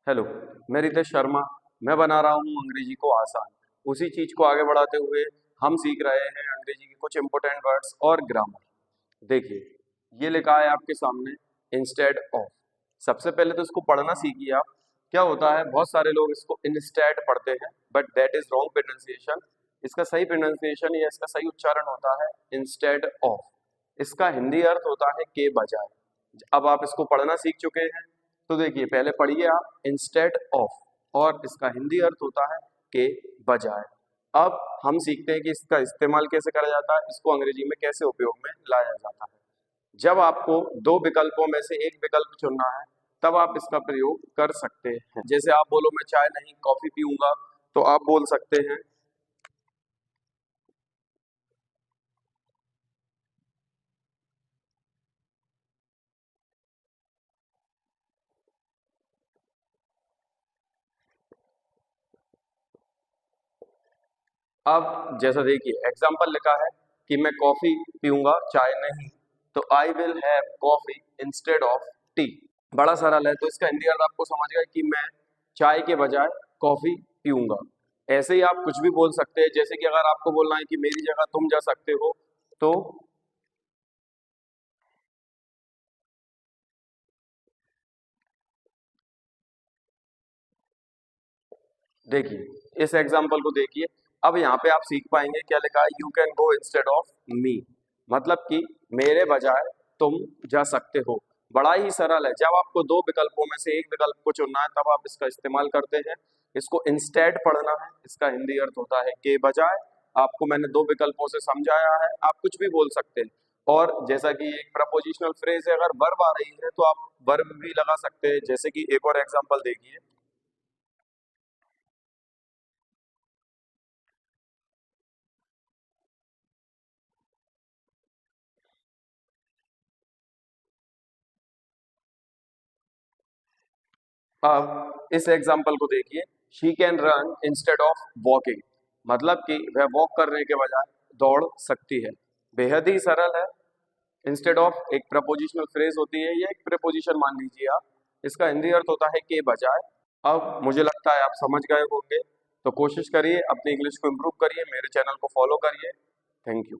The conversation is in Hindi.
हेलो, मैं रितेश शर्मा। मैं बना रहा हूँ अंग्रेजी को आसान। उसी चीज को आगे बढ़ाते हुए हम सीख रहे हैं अंग्रेजी के कुछ इंपॉर्टेंट वर्ड्स और ग्रामर। देखिए, ये लिखा है आपके सामने इंस्टेड ऑफ। सबसे पहले तो इसको पढ़ना सीखिए आप। क्या होता है, बहुत सारे लोग इसको इंस्टेड पढ़ते हैं, but that is wrong pronunciation. इसका सही प्रोनाउंसिएशन या इसका सही उच्चारण होता है इंस्टेड ऑफ। इसका हिंदी अर्थ होता है के बजाय। अब आप इसको पढ़ना सीख चुके हैं, तो देखिए पहले पढ़िए आप इंस्टेड ऑफ, और इसका हिंदी अर्थ होता है के बजाय। अब हम सीखते हैं कि इसका इस्तेमाल कैसे करा जाता है, इसको अंग्रेजी में कैसे उपयोग में लाया जाता है। जब आपको दो विकल्पों में से एक विकल्प चुनना है, तब आप इसका प्रयोग कर सकते हैं। जैसे आप बोलो मैं चाय नहीं कॉफी पीऊंगा, तो आप बोल सकते हैं अब जैसा देखिए एग्जाम्पल लिखा है कि मैं कॉफी पीऊंगा चाय नहीं, तो I will have coffee instead of T. बड़ा सरल है, तो इसका हिंदी अर्थ आपको समझ गए कि मैं चाय के बजाय कॉफी पीऊंगा। ऐसे ही आप कुछ भी बोल सकते हैं, जैसे कि अगर आपको बोलना है कि मेरी जगह तुम जा सकते हो, तो देखिए इस एग्जाम्पल को देखिए। अब यहाँ पे आप सीख पाएंगे क्या लिखा है, you can go instead of me. मतलब कि मेरे बजाय तुम जा सकते हो। बड़ा ही सरल है। जब आपको दो विकल्पों में से एक विकल्प को चुनना है, तब आप इसका इस्तेमाल करते हैं। इसको इंस्टेड पढ़ना है, इसका हिंदी अर्थ होता है के बजाय। आपको मैंने दो विकल्पों से समझाया है, आप कुछ भी बोल सकते हैं। और जैसा कि एक प्रपोजिशनल फ्रेज है, अगर वर्ब आ रही है तो आप वर्ब भी लगा सकते हैं। जैसे कि एक और एग्जाम्पल देखिए। अब इस एग्जाम्पल को देखिए, she can run instead of walking. मतलब कि वह वॉक करने के बजाय दौड़ सकती है। बेहद ही सरल है। इंस्टेड ऑफ एक प्रपोजिशनल फ्रेज होती है, या एक प्रपोजिशन मान लीजिए आप। इसका हिंदी अर्थ होता है के बजाय। अब मुझे लगता है आप समझ गए होंगे, तो कोशिश करिए अपनी इंग्लिश को इम्प्रूव करिए, मेरे चैनल को फॉलो करिए। Thank you.